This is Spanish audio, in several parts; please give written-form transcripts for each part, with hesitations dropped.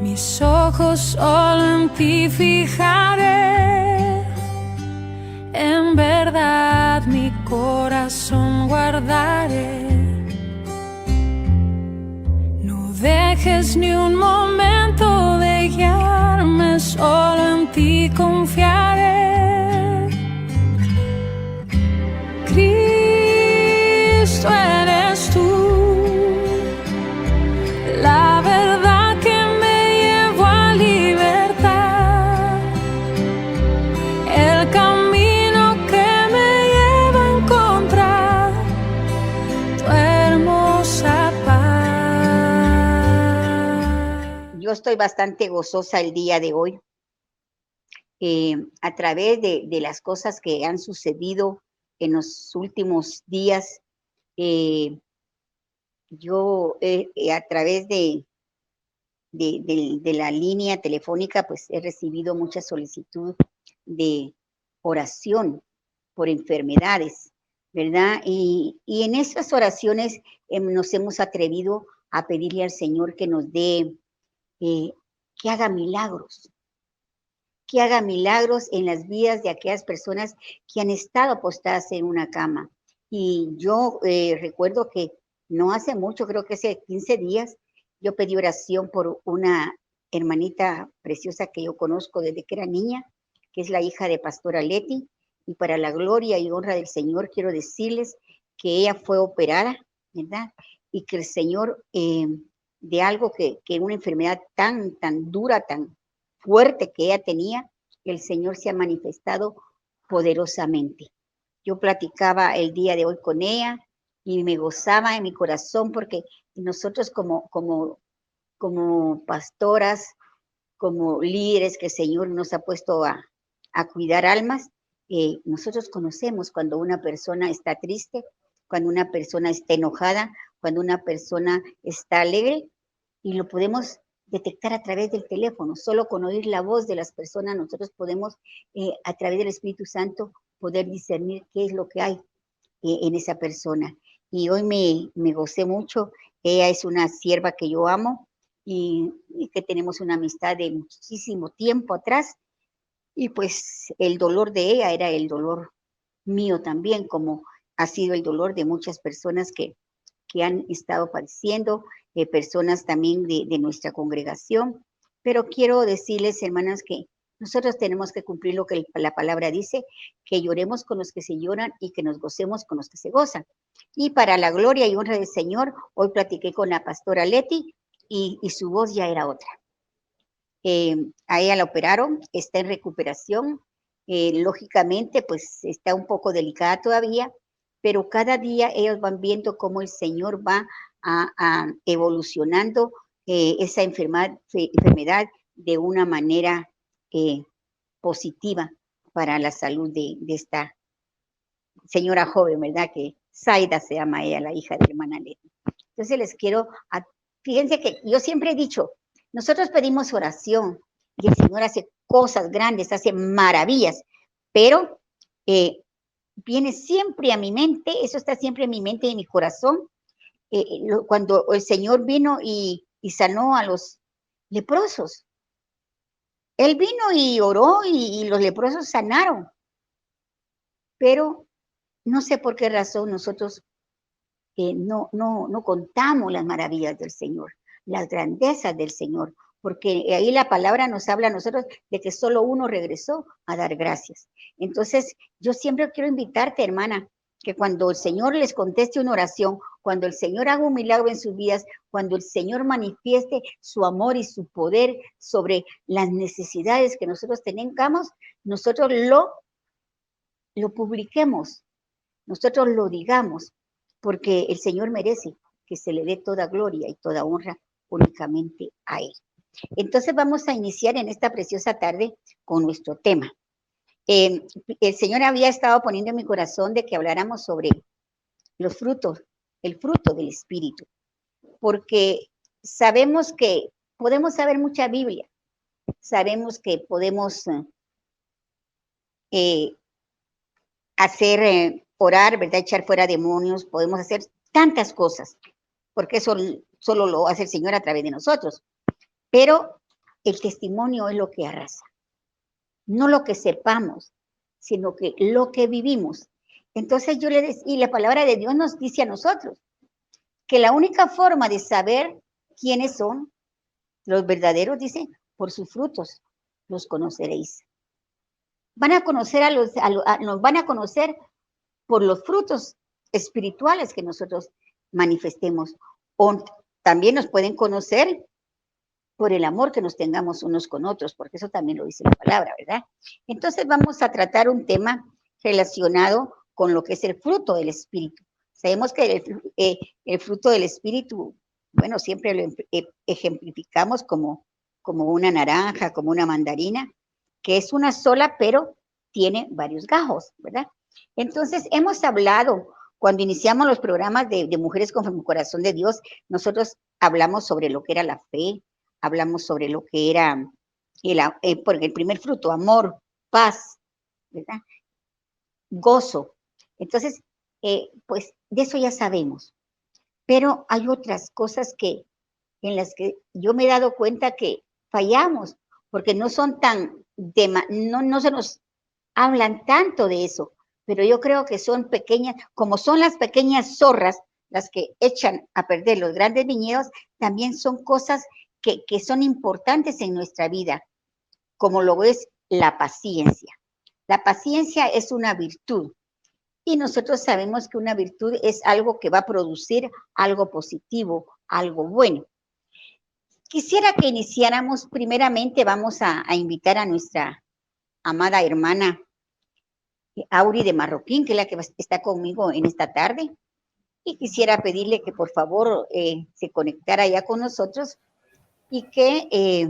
Mis ojos solo en ti fijaré, en verdad mi corazón guardaré. No dejes ni un momento de guiarme, solo en ti confiaré. Cristo eres tú, la verdad que me llevó a libertad, el camino que me lleva a encontrar tu hermosa paz. Yo estoy bastante gozosa el día de hoy, a través de las cosas que han sucedido en los últimos días. Yo a través de la línea telefónica, pues he recibido mucha solicitud de oración por enfermedades, ¿verdad? Y en esas oraciones nos hemos atrevido a pedirle al Señor que nos dé, que haga milagros en las vidas de aquellas personas que han estado postradas en una cama. Y yo recuerdo que no hace mucho, creo que hace 15 días, yo pedí oración por una hermanita preciosa que yo conozco desde que era niña, que es la hija de Pastora Leti, y para la gloria y honra del Señor quiero decirles que ella fue operada, ¿verdad? Y que el Señor, de algo que una enfermedad tan dura, tan fuerte que ella tenía, el Señor se ha manifestado poderosamente. Yo platicaba el día de hoy con ella y me gozaba en mi corazón porque nosotros como pastoras, como líderes que el Señor nos ha puesto a cuidar almas, nosotros conocemos cuando una persona está triste, cuando una persona está enojada, cuando una persona está alegre, y lo podemos detectar a través del teléfono. Solo con oír la voz de las personas nosotros podemos, a través del Espíritu Santo, poder discernir qué es lo que hay en esa persona. Y hoy me gocé mucho. Ella es una sierva que yo amo y que tenemos una amistad de muchísimo tiempo atrás. Y pues el dolor de ella era el dolor mío también, como ha sido el dolor de muchas personas que han estado padeciendo, personas también de nuestra congregación. Pero quiero decirles, hermanas, que nosotros tenemos que cumplir lo que la palabra dice, que lloremos con los que se lloran y que nos gocemos con los que se gozan. Y para la gloria y honra del Señor, hoy platiqué con la pastora Leti y su voz ya era otra. A ella la operaron, está en recuperación, lógicamente pues está un poco delicada todavía, pero cada día ellos van viendo cómo el Señor va evolucionando esa enfermedad de una manera positiva para la salud de esta señora joven, ¿verdad? Que Zaida se llama ella, la hija de la hermana Leti. Entonces les quiero, fíjense que yo siempre he dicho, nosotros pedimos oración y el Señor hace cosas grandes, hace maravillas, pero viene siempre a mi mente, eso está siempre en mi mente y en mi corazón, cuando el Señor vino y sanó a los leprosos. Él vino y oró y los leprosos sanaron, pero no sé por qué razón nosotros no contamos las maravillas del Señor, las grandezas del Señor, porque ahí la palabra nos habla a nosotros de que solo uno regresó a dar gracias. Entonces, yo siempre quiero invitarte, hermana, que cuando el Señor les conteste una oración, cuando el Señor haga un milagro en sus vidas, cuando el Señor manifieste su amor y su poder sobre las necesidades que nosotros tengamos, nosotros lo publiquemos, nosotros lo digamos, porque el Señor merece que se le dé toda gloria y toda honra únicamente a Él. Entonces vamos a iniciar en esta preciosa tarde con nuestro tema. El Señor había estado poniendo en mi corazón de que habláramos sobre los frutos, el fruto del Espíritu, porque sabemos que podemos saber mucha Biblia, sabemos que podemos hacer orar, ¿verdad? Echar fuera demonios, podemos hacer tantas cosas, porque eso solo lo hace el Señor a través de nosotros. Pero el testimonio es lo que arrasa. No lo que sepamos, sino que lo que vivimos. Entonces yo le decía, y la palabra de Dios nos dice a nosotros que la única forma de saber quiénes son los verdaderos, dice, por sus frutos los conoceréis. Van a conocer nos van a conocer por los frutos espirituales que nosotros manifestemos. O también nos pueden conocer por el amor que nos tengamos unos con otros, porque eso también lo dice la palabra, ¿verdad? Entonces vamos a tratar un tema relacionado con lo que es el fruto del Espíritu. Sabemos que el fruto del Espíritu, bueno, siempre lo ejemplificamos como una naranja, como una mandarina, que es una sola, pero tiene varios gajos, ¿verdad? Entonces hemos hablado, cuando iniciamos los programas de Mujeres con el Corazón de Dios, nosotros hablamos sobre lo que era la fe, hablamos sobre lo que era el primer fruto, amor, paz, ¿verdad? Gozo. Entonces, pues de eso ya sabemos. Pero hay otras cosas en las que yo me he dado cuenta que fallamos, porque no son no se nos hablan tanto de eso, pero yo creo que son pequeñas, como son las pequeñas zorras las que echan a perder los grandes viñedos, también son cosas que son importantes en nuestra vida, como lo es la paciencia. La paciencia es una virtud y nosotros sabemos que una virtud es algo que va a producir algo positivo, algo bueno. Quisiera que iniciáramos, primeramente vamos a invitar a nuestra amada hermana Auri de Marroquín, que es la que está conmigo en esta tarde, y quisiera pedirle que por favor se conectara ya con nosotros y que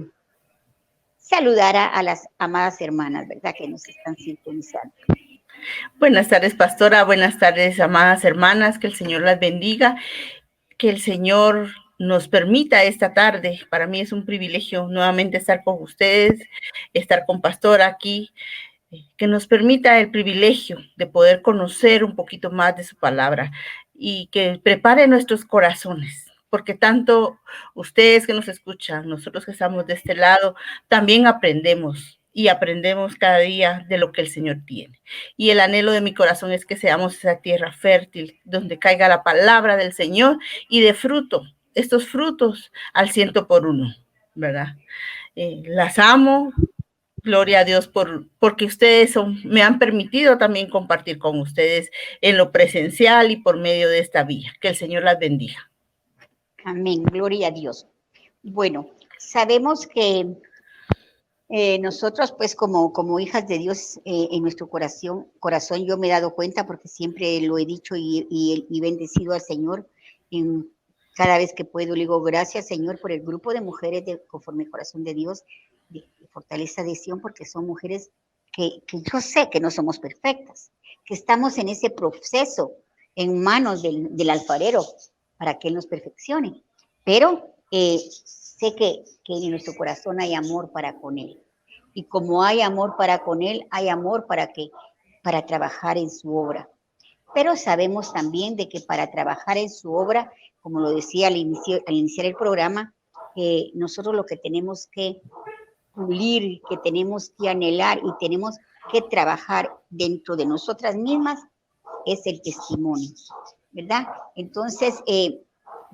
saludara a las amadas hermanas, ¿verdad?, que nos están sintonizando. Buenas tardes, pastora. Buenas tardes, amadas hermanas. Que el Señor las bendiga. Que el Señor nos permita esta tarde. Para mí es un privilegio nuevamente estar con ustedes, estar con pastora aquí. Que nos permita el privilegio de poder conocer un poquito más de su palabra y que prepare nuestros corazones. Porque tanto ustedes que nos escuchan, nosotros que estamos de este lado, también aprendemos y aprendemos cada día de lo que el Señor tiene. Y el anhelo de mi corazón es que seamos esa tierra fértil donde caiga la palabra del Señor y de fruto, estos frutos al 100%, ¿verdad? Las amo. Gloria a Dios porque ustedes me han permitido también compartir con ustedes en lo presencial y por medio de esta vía. Que el Señor las bendiga. Amén, gloria a Dios. Bueno, sabemos que nosotros, pues, como hijas de Dios, en nuestro corazón, yo me he dado cuenta, porque siempre lo he dicho y bendecido al Señor, cada vez que puedo, le digo, gracias, Señor, por el grupo de mujeres conforme el corazón de Dios, de Fortaleza de Sion, porque son mujeres que yo sé que no somos perfectas, que estamos en ese proceso, en manos del alfarero, para que Él nos perfeccione. Pero sé que en nuestro corazón hay amor para con Él. Y como hay amor para con Él, hay amor para trabajar en su obra. Pero sabemos también de que para trabajar en su obra, como lo decía al iniciar el programa, nosotros lo que tenemos que pulir, que tenemos que anhelar y tenemos que trabajar dentro de nosotras mismas es el testimonio, ¿verdad? Entonces,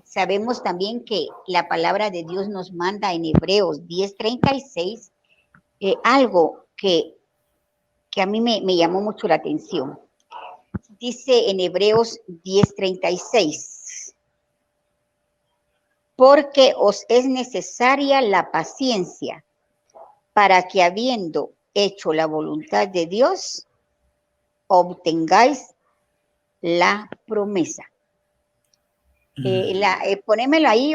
sabemos también que la palabra de Dios nos manda en Hebreos 10:36 algo que a mí me llamó mucho la atención. Dice en Hebreos 10:36, porque os es necesaria la paciencia para que, habiendo hecho la voluntad de Dios, obtengáis la promesa. Ponémelo ahí,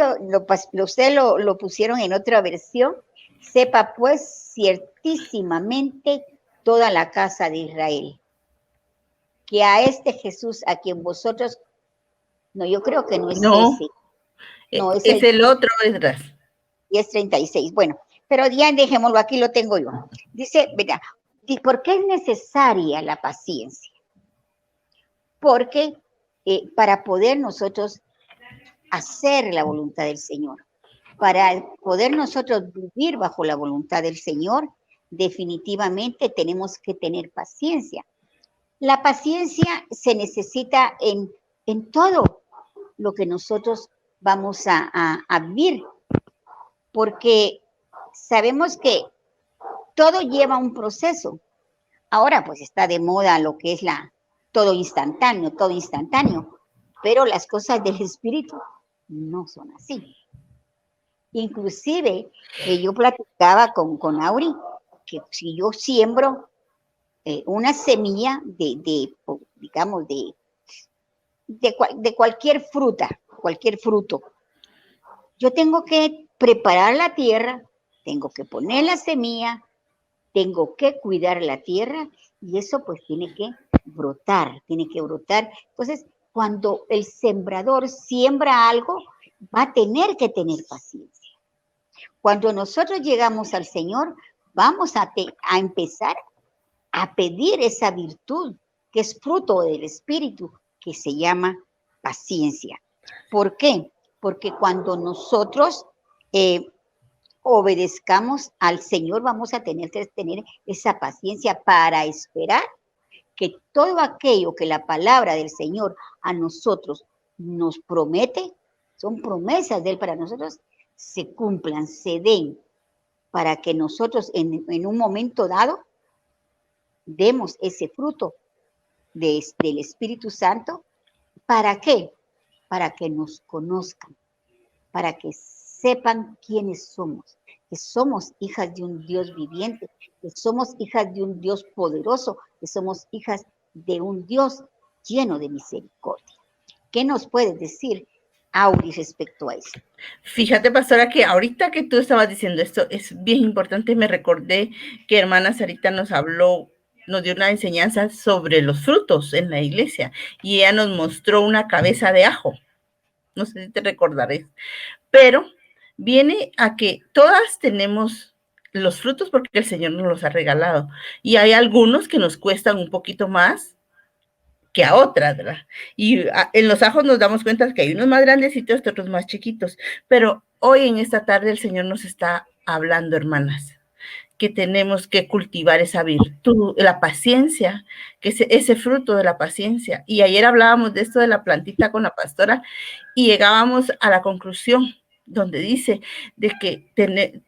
ustedes lo pusieron en otra versión. Sepa pues ciertísimamente toda la casa de Israel, que a este Jesús a quien vosotros, no, yo creo que no es ese. No, es el otro, Esdras. 10:36, bueno, pero ya dejémoslo, aquí lo tengo yo. Dice, ¿verdad? ¿Por qué es necesaria la paciencia? Porque para poder nosotros hacer la voluntad del Señor. para poder nosotros vivir bajo la voluntad del Señor, definitivamente tenemos que tener paciencia. La paciencia se necesita en todo lo que nosotros vamos a vivir, porque sabemos que todo lleva un proceso. Ahora pues está de moda lo que es todo instantáneo, pero las cosas del espíritu no son así. Inclusive, yo platicaba con Auri, que si yo siembro una semilla digamos, de cualquier fruta, cualquier fruto, yo tengo que preparar la tierra, tengo que poner la semilla, tengo que cuidar la tierra y eso pues tiene que brotar. Entonces, cuando el sembrador siembra algo, va a tener que tener paciencia. Cuando nosotros llegamos al Señor, vamos a empezar a pedir esa virtud que es fruto del Espíritu, que se llama paciencia. ¿Por qué? Porque cuando nosotros obedezcamos al Señor, vamos a tener que tener esa paciencia para esperar que todo aquello que la palabra del Señor a nosotros nos promete, son promesas de Él para nosotros, se cumplan, se den, para que nosotros en un momento dado demos ese fruto del Espíritu Santo. ¿Para qué? Para que nos conozcan, para que sepan quiénes somos, que somos hijas de un Dios viviente, que somos hijas de un Dios poderoso, que somos hijas de un Dios lleno de misericordia. ¿Qué nos puedes decir, Auri, respecto a eso? Fíjate, pastora, que ahorita que tú estabas diciendo esto, es bien importante. Me recordé que hermana Sarita nos dio una enseñanza sobre los frutos en la iglesia y ella nos mostró una cabeza de ajo. No sé si te recordarás, pero viene a que todas tenemos los frutos porque el Señor nos los ha regalado y hay algunos que nos cuestan un poquito más que a otras, ¿verdad? Y en los ajos nos damos cuenta que hay unos más grandecitos y otros más chiquitos, pero hoy en esta tarde el Señor nos está hablando, hermanas, que tenemos que cultivar esa virtud, la paciencia, que es ese fruto de la paciencia. Y ayer hablábamos de esto de la plantita con la pastora y llegábamos a la conclusión donde dice de que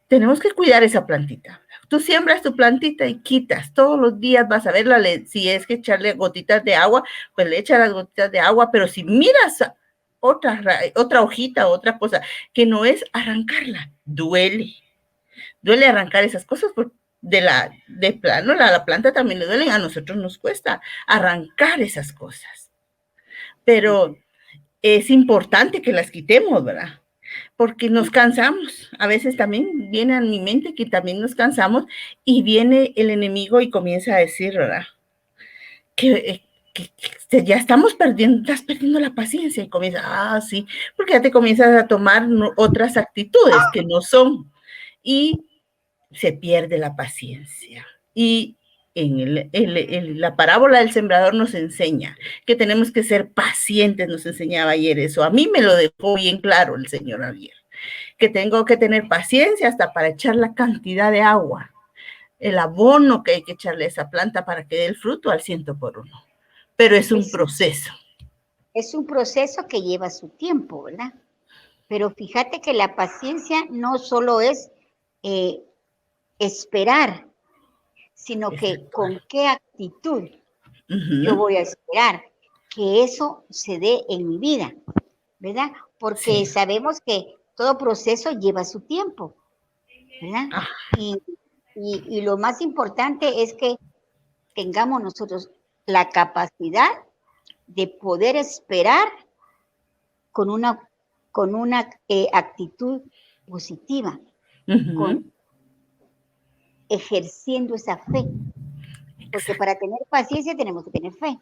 tenemos que cuidar esa plantita. Tú siembras tu plantita y quitas, todos los días vas a verla, si es que echarle gotitas de agua, pues le echas las gotitas de agua, pero si miras otra hojita, otra cosa, que no es arrancarla, duele arrancar esas cosas, porque de plano la planta también le duelen, a nosotros nos cuesta arrancar esas cosas, pero es importante que las quitemos, ¿verdad? Porque nos cansamos, a veces también viene a mi mente que también nos cansamos y viene el enemigo y comienza a decir, ¿verdad? Que ya estás perdiendo la paciencia y comienza, sí, porque ya te comienzas a tomar otras actitudes que no son y se pierde la paciencia. Y en la parábola del sembrador nos enseña que tenemos que ser pacientes, nos enseñaba ayer eso. A mí me lo dejó bien claro el Señor ayer, que tengo que tener paciencia hasta para echar la cantidad de agua, el abono que hay que echarle a esa planta para que dé el fruto al 100%. Pero es un proceso. Es un proceso que lleva su tiempo, ¿verdad? Pero fíjate que la paciencia no solo es esperar, sino que con qué actitud yo voy a esperar que eso se dé en mi vida, ¿verdad? Porque sabemos que todo proceso lleva su tiempo, ¿verdad? Y lo más importante es que tengamos nosotros la capacidad de poder esperar con una actitud positiva, ejerciendo esa fe. Porque para tener paciencia tenemos que tener fe,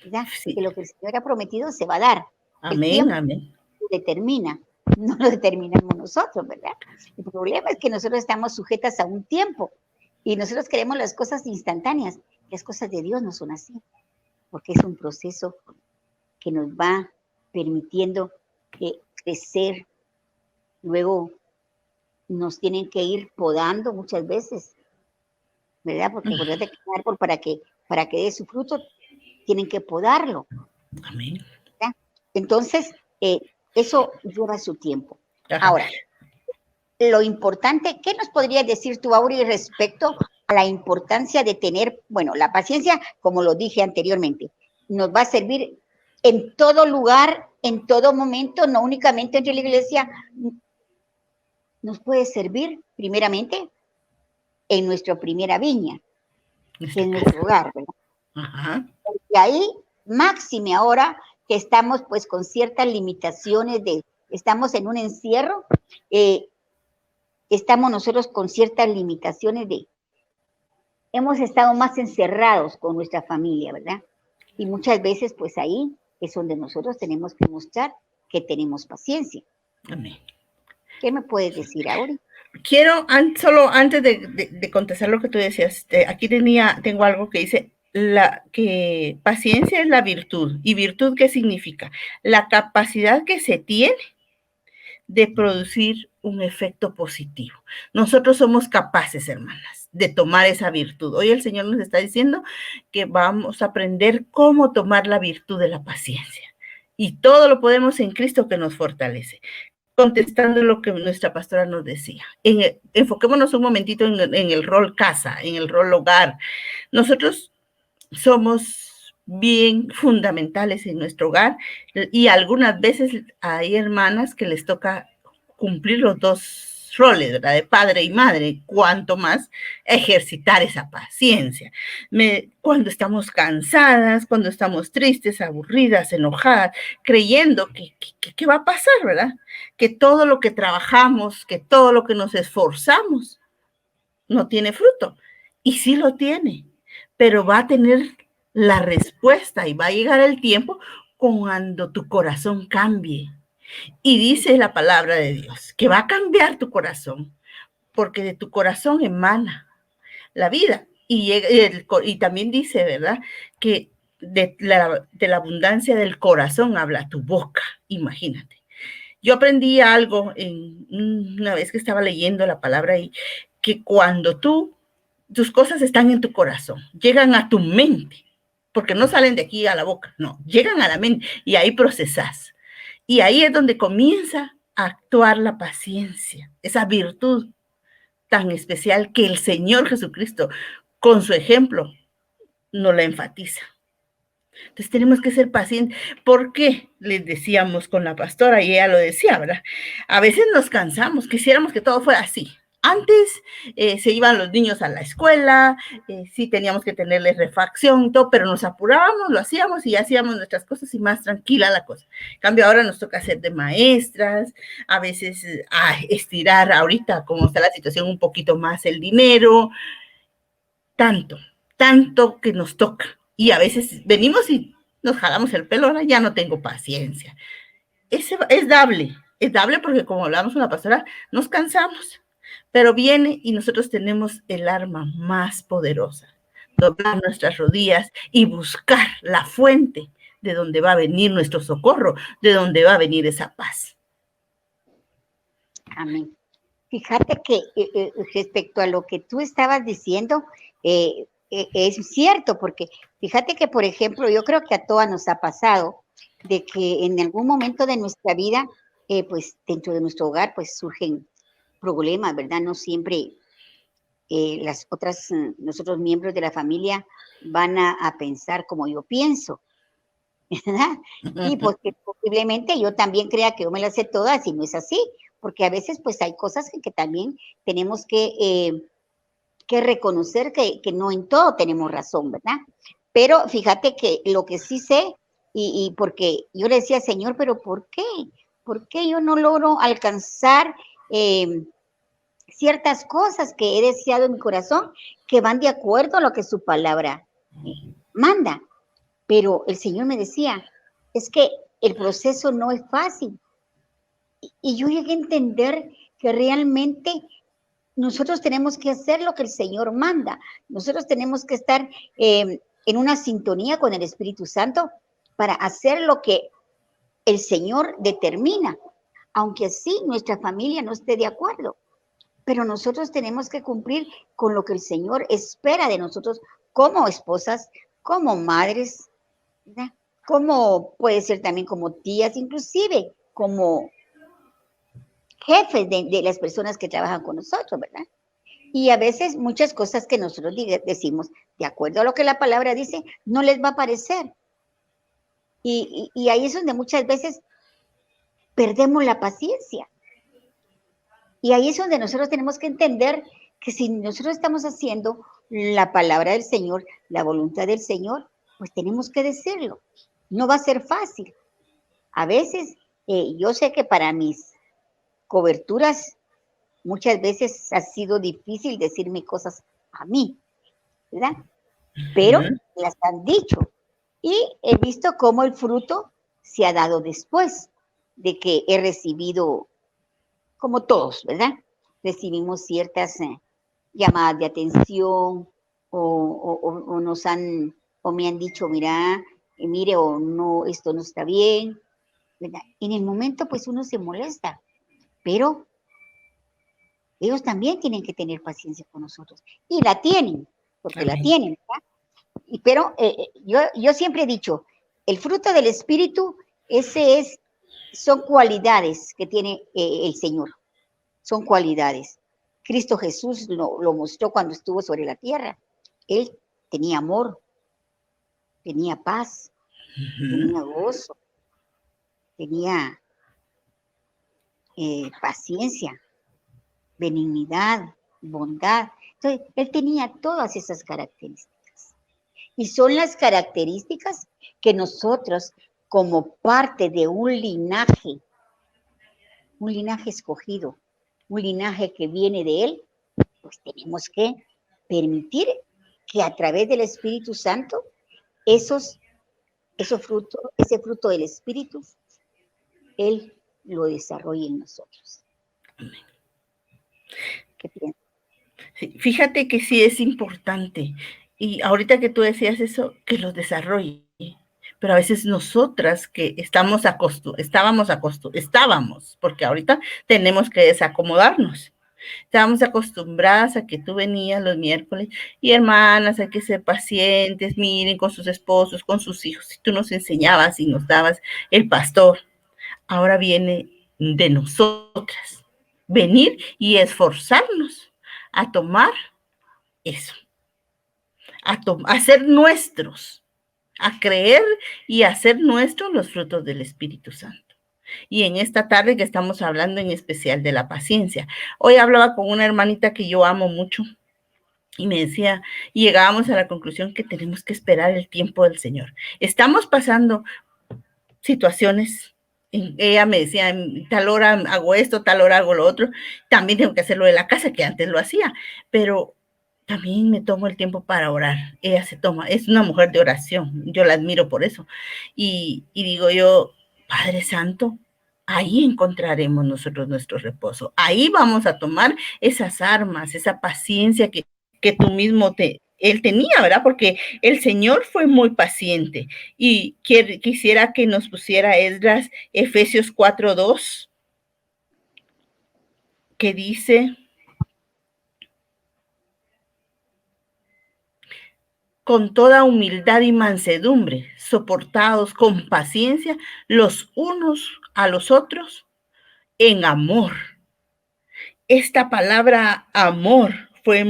¿verdad? Que lo que el Señor ha prometido se va a dar. Amén, amén. Determina, no lo determinamos nosotros, ¿verdad? El problema es que nosotros estamos sujetas a un tiempo y nosotros queremos las cosas instantáneas. Las cosas de Dios no son así, porque es un proceso que nos va permitiendo crecer, luego nos tienen que ir podando muchas veces, ¿verdad? Porque acuérdate que el árbol para que dé su fruto, tienen que podarlo. Amén. ¿Verdad? Entonces, eso lleva su tiempo. Ajá. Ahora, lo importante, ¿qué nos podrías decir tú, Auri, respecto a la importancia de tener, bueno, la paciencia, como lo dije anteriormente, nos va a servir en todo lugar, en todo momento, no únicamente entre la iglesia, nos puede servir primeramente en nuestra primera viña, que es nuestro hogar, ¿verdad? Ajá. Y ahí, máxime ahora que estamos pues con ciertas limitaciones estamos en un encierro, estamos nosotros con ciertas limitaciones hemos estado más encerrados con nuestra familia, ¿verdad? Y muchas veces pues ahí es donde nosotros tenemos que mostrar que tenemos paciencia. Amén. ¿Qué me puedes decir, Auri? Quiero, solo antes de contestar lo que tú decías, aquí tengo algo que dice, que paciencia es la virtud. ¿Y virtud qué significa? La capacidad que se tiene de producir un efecto positivo. Nosotros somos capaces, hermanas, de tomar esa virtud. Hoy el Señor nos está diciendo que vamos a aprender cómo tomar la virtud de la paciencia. Y todo lo podemos en Cristo que nos fortalece. Contestando lo que nuestra pastora nos decía. Enfoquémonos un momentito en el rol casa, en el rol hogar. Nosotros somos bien fundamentales en nuestro hogar y algunas veces hay hermanas que les toca cumplir los dos roles, ¿verdad? De padre y madre, cuanto más ejercitar esa paciencia. Cuando estamos cansadas, cuando estamos tristes, aburridas, enojadas, creyendo que va a pasar, ¿verdad? Que todo lo que trabajamos, que todo lo que nos esforzamos no tiene fruto. Y sí lo tiene, pero va a tener la respuesta y va a llegar el tiempo cuando tu corazón cambie. Y dice la palabra de Dios que va a cambiar tu corazón, porque de tu corazón emana la vida. Y también dice, ¿verdad? Que de la abundancia del corazón habla tu boca, imagínate. Yo aprendí algo una vez que estaba leyendo la palabra y que cuando tus cosas están en tu corazón, llegan a tu mente, porque no salen de aquí a la boca, no, llegan a la mente y ahí procesas. Y ahí es donde comienza a actuar la paciencia, esa virtud tan especial que el Señor Jesucristo, con su ejemplo, nos la enfatiza. Entonces tenemos que ser pacientes. ¿Por qué? Les decíamos con la pastora y ella lo decía, ¿verdad? A veces nos cansamos, quisiéramos que todo fuera así. Antes se iban los niños a la escuela, sí teníamos que tenerles refacción y todo, pero nos apurábamos, lo hacíamos y hacíamos nuestras cosas y más tranquila la cosa. En cambio, ahora nos toca hacer de maestras, a veces estirar ahorita, como está la situación, un poquito más el dinero, tanto que nos toca. Y a veces venimos y nos jalamos el pelo, ahora ya no tengo paciencia. Es dable porque como hablamos con la pastora, nos cansamos. Pero viene y nosotros tenemos el arma más poderosa, doblar nuestras rodillas y buscar la fuente de donde va a venir nuestro socorro, de donde va a venir esa paz. Amén. Fíjate que respecto a lo que tú estabas diciendo, es cierto, porque fíjate que, por ejemplo, yo creo que a todas nos ha pasado de que en algún momento de nuestra vida, pues dentro de nuestro hogar, pues surgen problemas, ¿verdad? No siempre los otros miembros de la familia van a pensar como yo pienso, ¿verdad? Y porque posiblemente yo también crea que yo me las sé todas y no es así, porque a veces pues hay cosas que también tenemos que reconocer que no en todo tenemos razón, ¿verdad? Pero fíjate que lo que sí sé, y porque yo le decía, Señor, pero ¿por qué? ¿Por qué yo no logro alcanzar ciertas cosas que he deseado en mi corazón que van de acuerdo a lo que su palabra manda? Pero el Señor me decía, es que el proceso no es fácil. Y yo llegué a entender que realmente nosotros tenemos que hacer lo que el Señor manda. Nosotros tenemos que estar en una sintonía con el Espíritu Santo para hacer lo que el Señor determina, aunque sí nuestra familia no esté de acuerdo. pero nosotros tenemos que cumplir con lo que el Señor espera de nosotros como esposas, como madres, ¿verdad? Como puede ser también como tías, inclusive como jefes de las personas que trabajan con nosotros, ¿verdad? Y a veces muchas cosas que nosotros decimos, de acuerdo a lo que la palabra dice, no les va a parecer. Y ahí es donde muchas veces perdemos la paciencia. Y ahí es donde nosotros tenemos que entender que si nosotros estamos haciendo la palabra del Señor, la voluntad del Señor, pues tenemos que decirlo. No va a ser fácil. A veces, yo sé que para mis coberturas, muchas veces ha sido difícil decirme cosas a mí, ¿verdad? Pero las han dicho. Y he visto cómo el fruto se ha dado después de que he recibido, como todos, ¿verdad? Recibimos ciertas llamadas de atención o nos han, o me han dicho, mira, mire, o no, esto no está bien, ¿verdad? En el momento, pues uno se molesta, pero ellos también tienen que tener paciencia con nosotros. Y la tienen, porque Amén. la tienen, ¿verdad? Pero yo siempre he dicho, el fruto del Espíritu, son cualidades que tiene el Señor, son cualidades. Cristo Jesús lo mostró cuando estuvo sobre la tierra. Él tenía amor, tenía paz, tenía gozo, tenía paciencia, benignidad, bondad. Entonces, él tenía todas esas características. Y son las características que nosotros, como parte de un linaje escogido, un linaje que viene de Él, pues tenemos que permitir que a través del Espíritu Santo, ese fruto del Espíritu, Él lo desarrolle en nosotros. ¿Qué piensas? Sí, fíjate que sí es importante. Y ahorita que tú decías eso, que los desarrolle. Pero a veces nosotras que estábamos, porque ahorita tenemos que desacomodarnos. Estábamos acostumbradas a que tú venías los miércoles y hermanas, hay que ser pacientes, miren con sus esposos, con sus hijos. Y tú nos enseñabas y nos dabas el pastor. Ahora viene de nosotras venir y esforzarnos a tomar eso, a ser nuestros, a creer y a hacer nuestros los frutos del Espíritu Santo. Y en esta tarde que estamos hablando en especial de la paciencia. Hoy hablaba con una hermanita que yo amo mucho y me decía, y llegábamos a la conclusión que tenemos que esperar el tiempo del Señor. Estamos pasando situaciones. Ella me decía, tal hora hago esto, tal hora hago lo otro. También tengo que hacerlo de la casa, que antes lo hacía, pero también me tomo el tiempo para orar. Ella es una mujer de oración, yo la admiro por eso. Y digo yo, Padre Santo, ahí encontraremos nosotros nuestro reposo. Ahí vamos a tomar esas armas, esa paciencia que tú mismo él tenía, ¿verdad? Porque el Señor fue muy paciente. Y quisiera que nos pusiera Esdras Efesios 4:2, que dice: con toda humildad y mansedumbre, soportados con paciencia los unos a los otros en amor. Esta palabra amor fue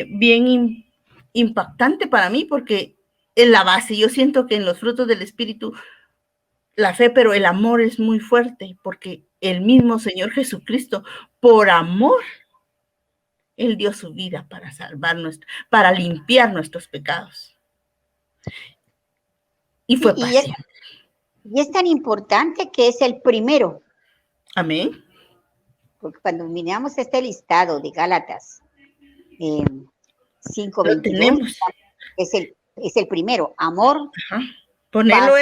bien impactante para mí porque en la base, yo siento que en los frutos del Espíritu, la fe, pero el amor es muy fuerte porque el mismo Señor Jesucristo, por amor, Él dio su vida para salvarnos, para limpiar nuestros pecados. Y fue paciente. Y es tan importante que es el primero. Amén. Porque cuando miramos este listado de Gálatas 5:22, es el primero, amor. Ajá. Ponelo,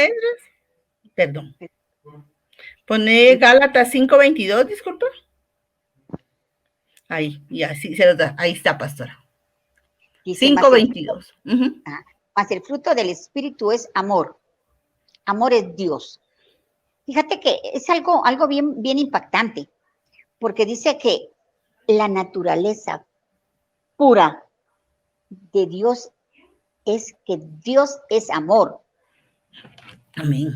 perdón. Pone Gálatas 5:22, disculpa. Ahí, y así se los da. Ahí está, pastora. 5:22. Más el fruto del Espíritu es amor. Amor es Dios. Fíjate que es algo bien impactante, porque dice que la naturaleza pura de Dios es que Dios es amor. Amén.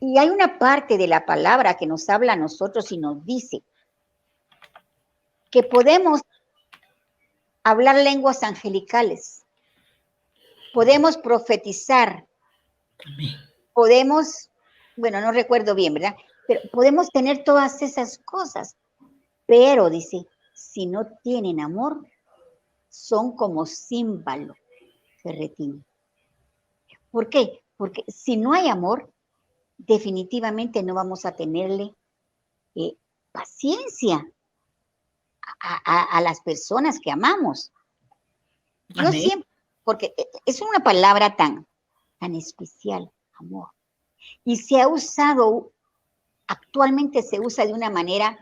Y hay una parte de la palabra que nos habla a nosotros y nos dice que podemos hablar lenguas angelicales, podemos profetizar, Amén. podemos, bueno, no recuerdo bien, ¿verdad? Pero podemos tener todas esas cosas, pero dice, si no tienen amor, son como címbalo que retiene. ¿Por qué? Porque si no hay amor, definitivamente no vamos a tenerle paciencia a las personas que amamos. Yo Amén. siempre, porque es una palabra tan especial, amor. Y se ha usado, actualmente se usa de una manera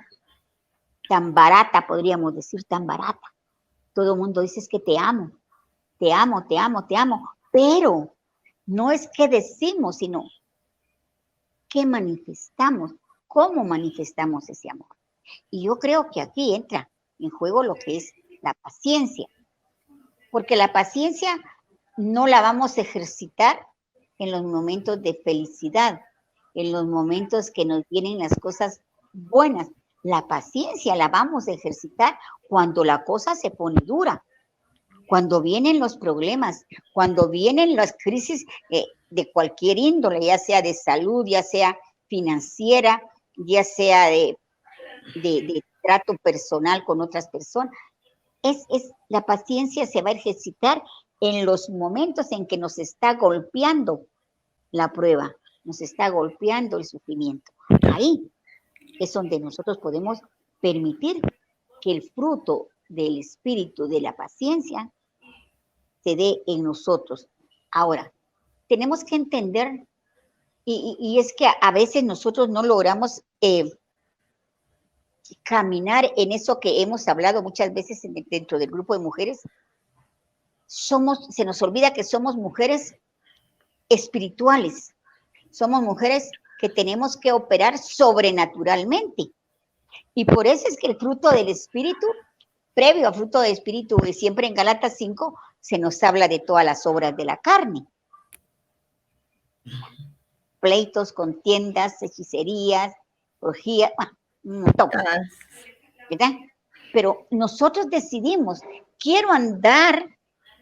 tan barata, podríamos decir, tan barata. Todo el mundo dice es que te amo, te amo, te amo, te amo. Pero no es que decimos, sino que manifestamos, cómo manifestamos ese amor. Y yo creo que aquí entra en juego lo que es la paciencia. Porque la paciencia no la vamos a ejercitar en los momentos de felicidad, en los momentos que nos vienen las cosas buenas. La paciencia la vamos a ejercitar cuando la cosa se pone dura, cuando vienen los problemas, cuando vienen las crisis de cualquier índole, ya sea de salud, ya sea financiera, ya sea de trato personal con otras personas. La paciencia se va a ejercitar en los momentos en que nos está golpeando la prueba, nos está golpeando el sufrimiento. Ahí es donde nosotros podemos permitir que el fruto del espíritu de la paciencia se dé en nosotros. Ahora, tenemos que entender, y es que a veces nosotros no logramos caminar en eso que hemos hablado muchas veces dentro del grupo de mujeres. Se nos olvida que somos mujeres espirituales, somos mujeres que tenemos que operar sobrenaturalmente. Y por eso es que el fruto del espíritu, previo al fruto del espíritu, siempre en Gálatas 5, se nos habla de todas las obras de la carne. Pleitos, contiendas, hechicerías, orgías, un montón, ¿verdad? Pero nosotros decidimos, quiero andar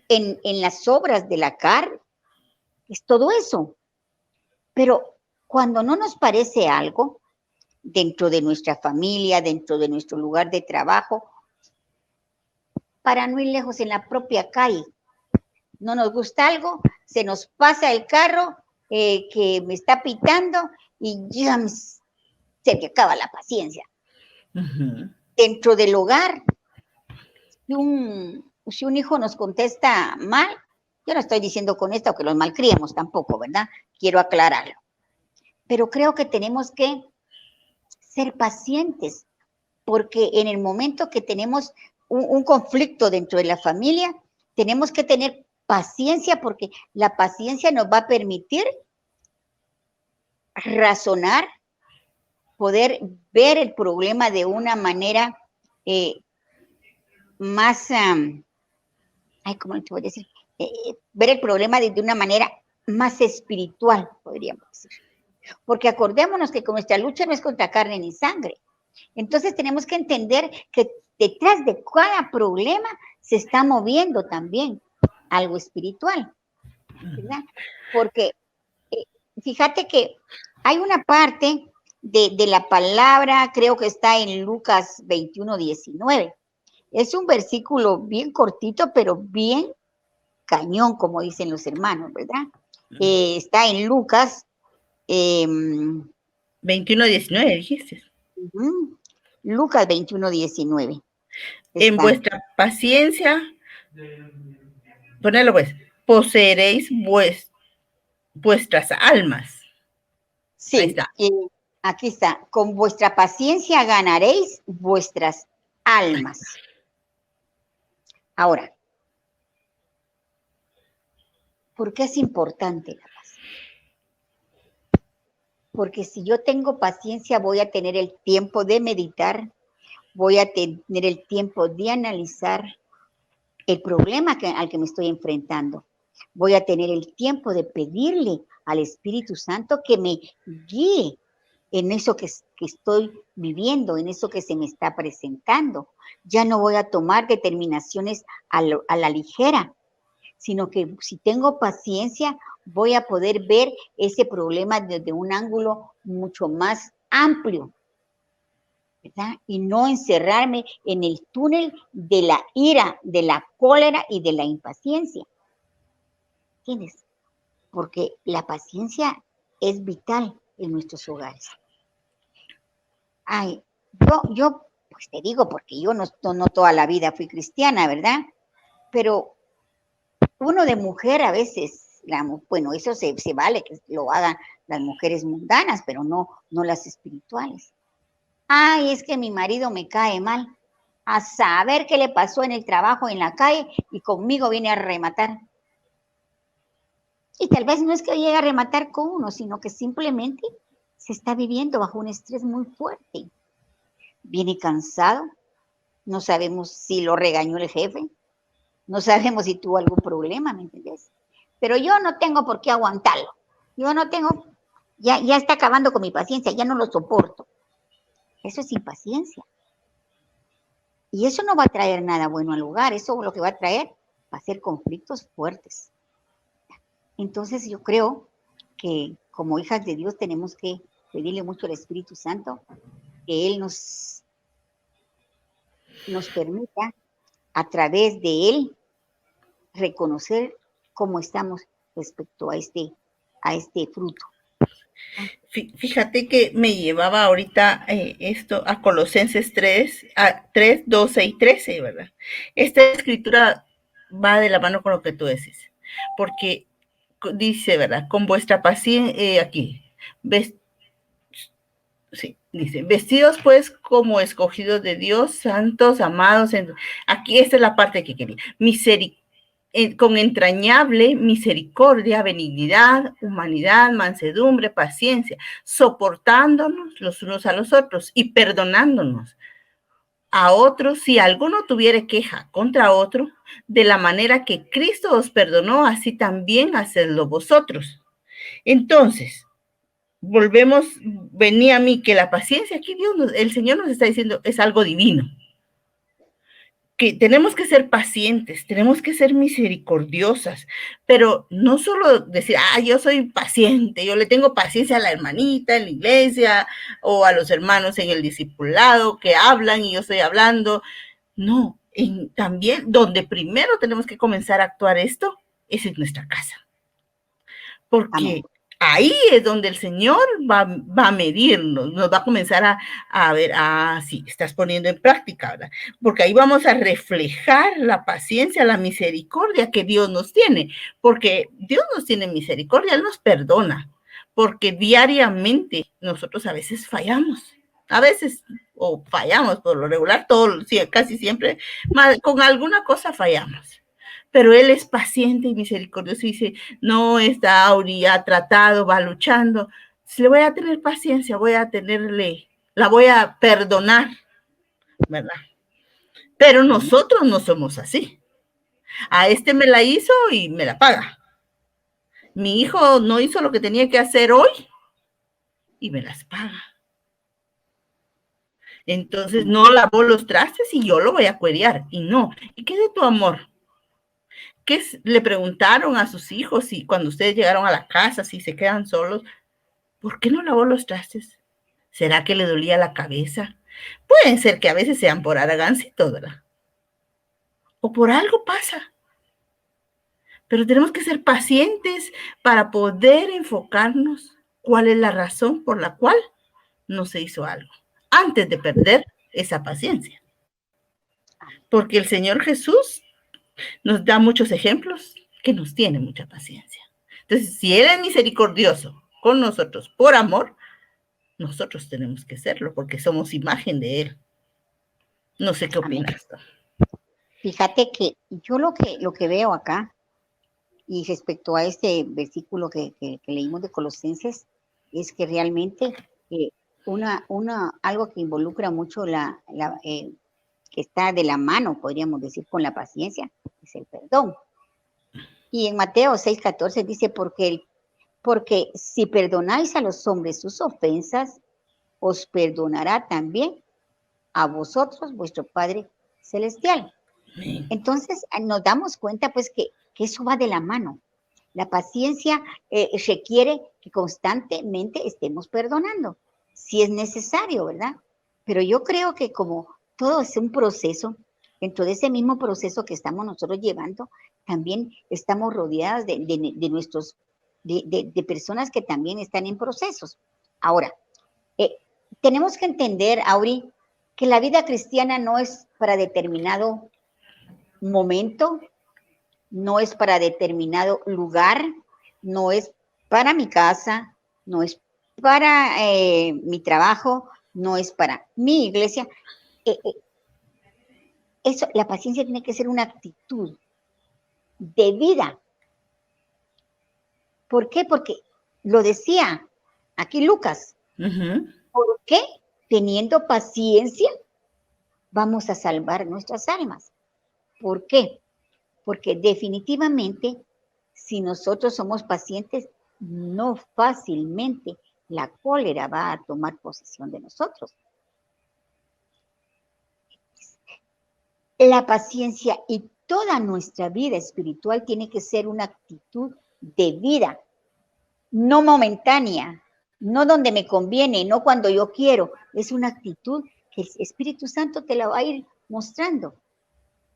en las obras de la carne, es todo eso. Pero cuando no nos parece algo, dentro de nuestra familia, dentro de nuestro lugar de trabajo, para no ir lejos en la propia calle, no nos gusta algo, se nos pasa el carro que me está pitando y ya se me acaba la paciencia. Dentro del hogar, si un hijo nos contesta mal, yo no estoy diciendo con esto que los malcriemos tampoco, ¿verdad? Quiero aclararlo. Pero creo que tenemos que ser pacientes, porque en el momento que tenemos un conflicto dentro de la familia, tenemos que tener paciencia, porque la paciencia nos va a permitir razonar, poder ver el problema de una manera más, ¿cómo te voy a decir? Ver el problema de una manera más espiritual, podríamos decir. Porque acordémonos que nuestra lucha no es contra carne ni sangre. Entonces tenemos que entender que detrás de cada problema se está moviendo también algo espiritual, ¿verdad? Porque fíjate que hay una parte de la palabra, creo que está en Lucas 21:19. Es un versículo bien cortito, pero bien cañón, como dicen los hermanos, ¿verdad? Está en Lucas 21:19, dijiste. Lucas 21:19. En vuestra paciencia, ponelo pues, poseeréis vuestras almas. Sí, ahí está. Aquí está. Con vuestra paciencia ganaréis vuestras almas. Ahora, ¿por qué es importante la paciencia? Porque si yo tengo paciencia, voy a tener el tiempo de meditar, voy a tener el tiempo de analizar el problema al que me estoy enfrentando. Voy a tener el tiempo de pedirle al Espíritu Santo que me guíe en eso que estoy viviendo, en eso que se me está presentando. Ya no voy a tomar determinaciones a la ligera, sino que si tengo paciencia, voy a poder ver ese problema desde un ángulo mucho más amplio, ¿verdad? Y no encerrarme en el túnel de la ira, de la cólera y de la impaciencia. ¿Entiendes? Porque la paciencia es vital en nuestros hogares. Ay, yo pues te digo, porque yo no toda la vida fui cristiana, ¿verdad? Pero uno de mujer a veces, bueno, eso se vale que lo hagan las mujeres mundanas, pero no las espirituales. Ay, es que mi marido me cae mal. A saber qué le pasó en el trabajo, en la calle, y conmigo viene a rematar. Y tal vez no es que llegue a rematar con uno, sino que simplemente se está viviendo bajo un estrés muy fuerte. Viene cansado, no sabemos si lo regañó el jefe, no sabemos si tuvo algún problema, ¿me entiendes? Pero yo no tengo por qué aguantarlo. Yo no tengo, ya está acabando con mi paciencia, ya no lo soporto. Eso es impaciencia. Y eso no va a traer nada bueno al hogar, eso lo que va a traer va a ser conflictos fuertes. Entonces yo creo que como hijas de Dios tenemos que pedirle mucho al Espíritu Santo que Él nos permita a través de Él reconocer cómo estamos respecto a este fruto. Fíjate que me llevaba ahorita esto a Colosenses 3, 12 y 13, ¿verdad? Esta escritura va de la mano con lo que tú dices, porque dice, ¿verdad? Con vuestra paciencia, aquí, sí, dice, vestidos pues como escogidos de Dios, santos, amados, aquí esta es la parte que quería, con entrañable misericordia, benignidad, humanidad, mansedumbre, paciencia, soportándonos los unos a los otros y perdonándonos a otros si alguno tuviere queja contra otro, de la manera que Cristo os perdonó, así también hacedlo vosotros. Entonces, volvemos, venía a mí que la paciencia, aquí el Señor nos está diciendo, es algo divino. Que tenemos que ser pacientes, tenemos que ser misericordiosas, pero no solo decir, yo soy paciente, yo le tengo paciencia a la hermanita en la iglesia o a los hermanos en el discipulado que hablan y yo estoy hablando. No, también donde primero tenemos que comenzar a actuar esto es en nuestra casa. Porque amén. Ahí es donde el Señor va a medirnos, nos va a comenzar a ver, sí, estás poniendo en práctica, ¿verdad? Porque ahí vamos a reflejar la paciencia, la misericordia que Dios nos tiene, porque Dios nos tiene misericordia, Él nos perdona, porque diariamente nosotros a veces fallamos, o fallamos por lo regular, casi siempre, con alguna cosa fallamos. Pero Él es paciente y misericordioso y dice, no, está Auri, ha tratado, va luchando, le voy a tener paciencia, la voy a perdonar, ¿verdad? Pero nosotros no somos así. A este me la hizo y me la paga. Mi hijo no hizo lo que tenía que hacer hoy y me las paga. Entonces no lavó los trastes y yo lo voy a cuerear. Y no, ¿y qué de tu amor? ¿Qué le preguntaron a sus hijos y cuando ustedes llegaron a la casa, si se quedan solos, ¿por qué no lavó los trastes? ¿Será que le dolía la cabeza? Pueden ser que a veces sean por aragancito, ¿verdad? O por algo pasa. Pero tenemos que ser pacientes para poder enfocarnos cuál es la razón por la cual no se hizo algo, antes de perder esa paciencia. Porque el Señor Jesús nos da muchos ejemplos que nos tiene mucha paciencia. Entonces, si Él es misericordioso con nosotros por amor, nosotros tenemos que serlo porque somos imagen de Él. No sé qué opinas. Fíjate que yo lo que veo acá, y respecto a este versículo que leímos de Colosenses, es que realmente algo que involucra mucho que está de la mano, podríamos decir, con la paciencia, es el perdón. Y en Mateo 6:14 dice, porque si perdonáis a los hombres sus ofensas, os perdonará también a vosotros vuestro Padre Celestial. Entonces nos damos cuenta pues que eso va de la mano. La paciencia requiere que constantemente estemos perdonando, si es necesario, ¿verdad? Pero yo creo que como todo es un proceso, dentro de ese mismo proceso que estamos nosotros llevando, también estamos rodeadas de personas que también están en procesos. Ahora, tenemos que entender, Auri, que la vida cristiana no es para determinado momento, no es para determinado lugar, no es para mi casa, no es para mi trabajo, no es para mi iglesia. La paciencia tiene que ser una actitud de vida. ¿Por qué? Porque lo decía aquí Lucas. ¿Por qué? Teniendo paciencia, vamos a salvar nuestras almas. ¿Por qué? Porque definitivamente, si nosotros somos pacientes, no fácilmente la cólera va a tomar posesión de nosotros. La paciencia y toda nuestra vida espiritual tiene que ser una actitud de vida, no momentánea, no donde me conviene, no cuando yo quiero. Es una actitud que el Espíritu Santo te la va a ir mostrando.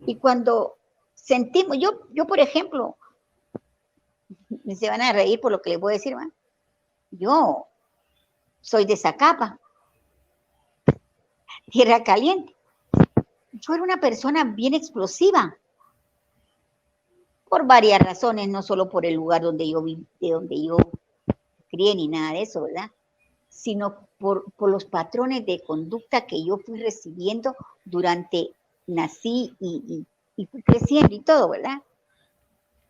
Y cuando sentimos, yo por ejemplo, se van a reír por lo que les voy a decir, ¿va? Yo soy de Zacapa, tierra caliente. Yo era una persona bien explosiva, por varias razones, no solo por el lugar donde yo viví, de donde yo crié ni nada de eso, ¿verdad? Sino por los patrones de conducta que yo fui recibiendo durante nací y fui creciendo y todo, ¿verdad?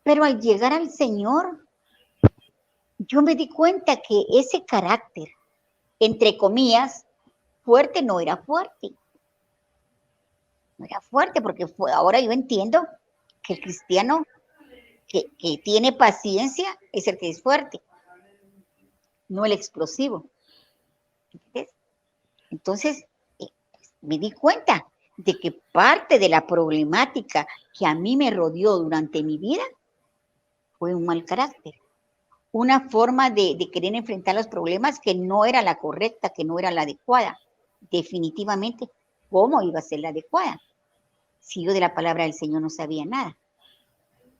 Pero al llegar al Señor, yo me di cuenta que ese carácter, entre comillas, fuerte no era fuerte. No era fuerte porque ahora yo entiendo que el cristiano que tiene paciencia es el que es fuerte, no el explosivo. ¿Entiendes? Entonces, me di cuenta de que parte de la problemática que a mí me rodeó durante mi vida fue un mal carácter, una forma de querer enfrentar los problemas que no era la correcta, que no era la adecuada. Definitivamente, ¿cómo iba a ser la adecuada? Si yo de la palabra del Señor no sabía nada,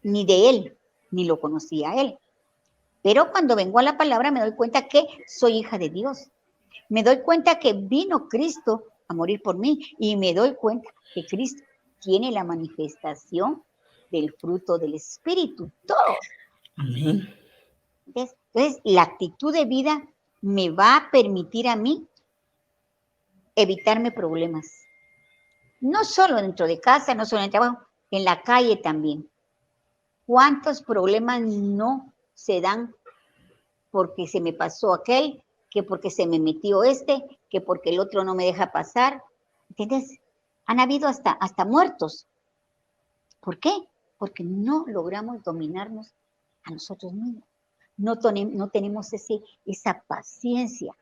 ni de Él, ni lo conocía a Él. Pero cuando vengo a la palabra me doy cuenta que soy hija de Dios. Me doy cuenta que vino Cristo a morir por mí y me doy cuenta que Cristo tiene la manifestación del fruto del Espíritu, todo. Amén. Entonces, la actitud de vida me va a permitir a mí evitarme problemas. No solo dentro de casa, no solo en el trabajo, en la calle también. ¿Cuántos problemas no se dan porque se me pasó aquel, que porque se me metió que porque el otro no me deja pasar? ¿Entiendes? Han habido hasta muertos. ¿Por qué? Porque no logramos dominarnos a nosotros mismos. No tenemos esa paciencia.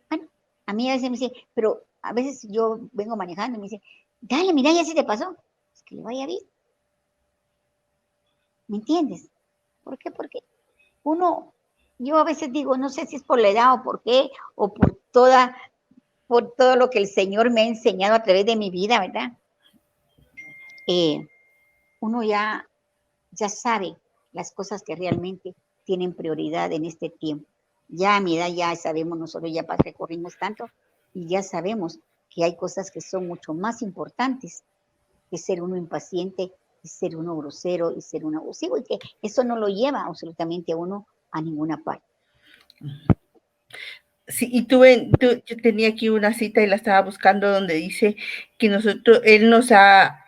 Bueno, a mí a veces me dice, pero a veces yo vengo manejando y me dice, dale, mira, ya se te pasó. Es que le vaya bien. ¿Me entiendes? ¿Por qué? Porque yo a veces digo, no sé si es por la edad o por qué, o por todo lo que el Señor me ha enseñado a través de mi vida, ¿verdad? Uno ya sabe las cosas que realmente tienen prioridad en este tiempo. Ya a mi edad ya sabemos, nosotros ya recorrimos tanto y ya sabemos que hay cosas que son mucho más importantes que ser uno impaciente, y ser uno grosero y ser uno abusivo, y que eso no lo lleva absolutamente a uno a ninguna parte. Sí, y yo tenía aquí una cita y la estaba buscando donde dice que Él nos ha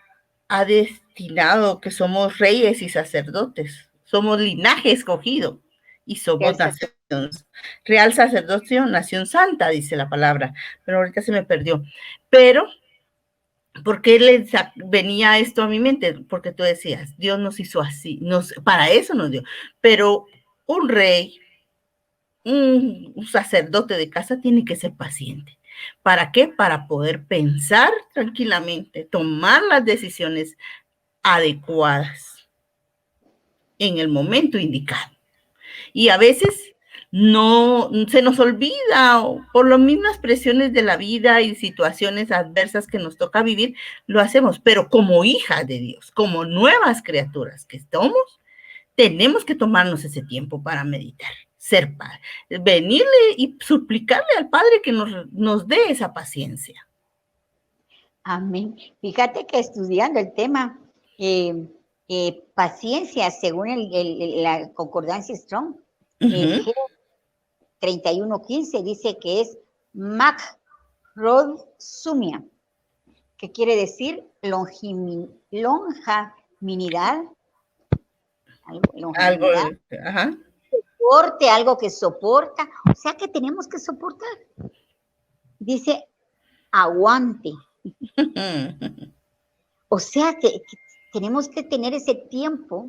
destinado que somos reyes y sacerdotes, somos linaje escogido. y somos nación, real sacerdocio, nación santa, dice la palabra, pero ahorita se me perdió. Pero, ¿por qué venía esto a mi mente? Porque tú decías, Dios nos hizo así, para eso nos dio, pero un rey, un sacerdote de casa tiene que ser paciente. ¿Para qué? Para poder pensar tranquilamente, tomar las decisiones adecuadas en el momento indicado. Y a veces no se nos olvida, o por las mismas presiones de la vida y situaciones adversas que nos toca vivir, lo hacemos. Pero como hijas de Dios, como nuevas criaturas que somos, tenemos que tomarnos ese tiempo para meditar, ser padre, venirle y suplicarle al Padre que nos dé esa paciencia. Amén. Fíjate que estudiando el tema paciencia, según la concordancia Strong, 31:15 dice que es macrosumia, que quiere decir longanimidad, soporte, algo que soporta, o sea que tenemos que soportar. Dice aguante. O sea que tenemos que tener ese tiempo,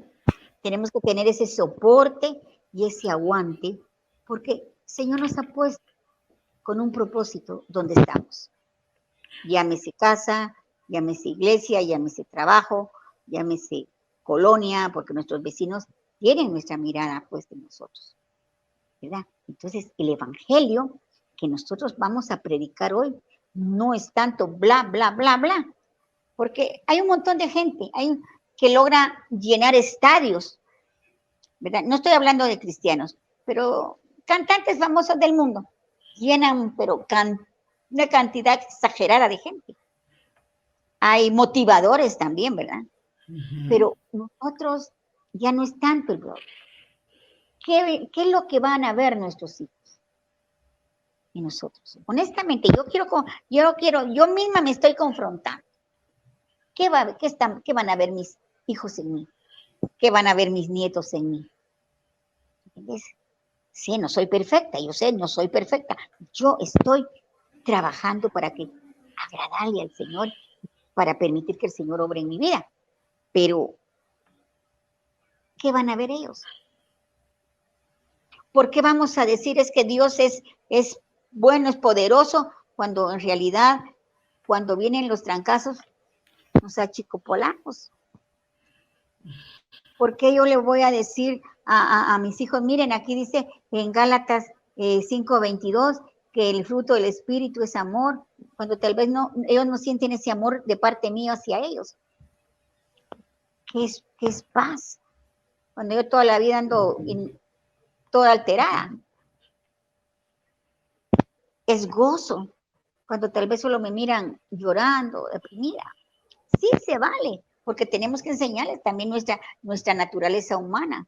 tenemos que tener ese soporte y ese aguante, porque el Señor nos ha puesto con un propósito donde estamos. Llámese casa, llámese iglesia, llámese trabajo, llámese colonia, porque nuestros vecinos tienen nuestra mirada puesta en nosotros, ¿verdad? Entonces, el evangelio que nosotros vamos a predicar hoy no es tanto bla, bla, bla, bla, porque hay un montón de gente que logra llenar estadios, ¿verdad? No estoy hablando de cristianos, pero cantantes famosos del mundo llenan, pero una cantidad exagerada de gente. Hay motivadores también, ¿verdad? Pero nosotros ya no es tanto el blog. ¿Qué es lo que van a ver nuestros hijos? Y nosotros. Honestamente, yo misma me estoy confrontando. ¿Qué van a ver mis hijos en mí? ¿Qué van a ver mis nietos en mí? ¿Entiendes? Sí, no soy perfecta, yo sé, no soy perfecta. Yo estoy trabajando para agradarle al Señor, para permitir que el Señor obre en mi vida. Pero, ¿qué van a ver ellos? ¿Por qué vamos a decir es que Dios es bueno, es poderoso, cuando en realidad, cuando vienen los trancazos, nos achicopolamos? ¿Por qué yo le voy a decir a mis hijos, miren, aquí dice en Gálatas 5:22 que el fruto del Espíritu es amor, cuando tal vez ellos no sienten ese amor de parte mía hacia ellos? ¿Qué es paz? Cuando yo toda la vida ando toda alterada. Es gozo, cuando tal vez solo me miran llorando, deprimida. Sí, se vale, porque tenemos que enseñarles también nuestra naturaleza humana,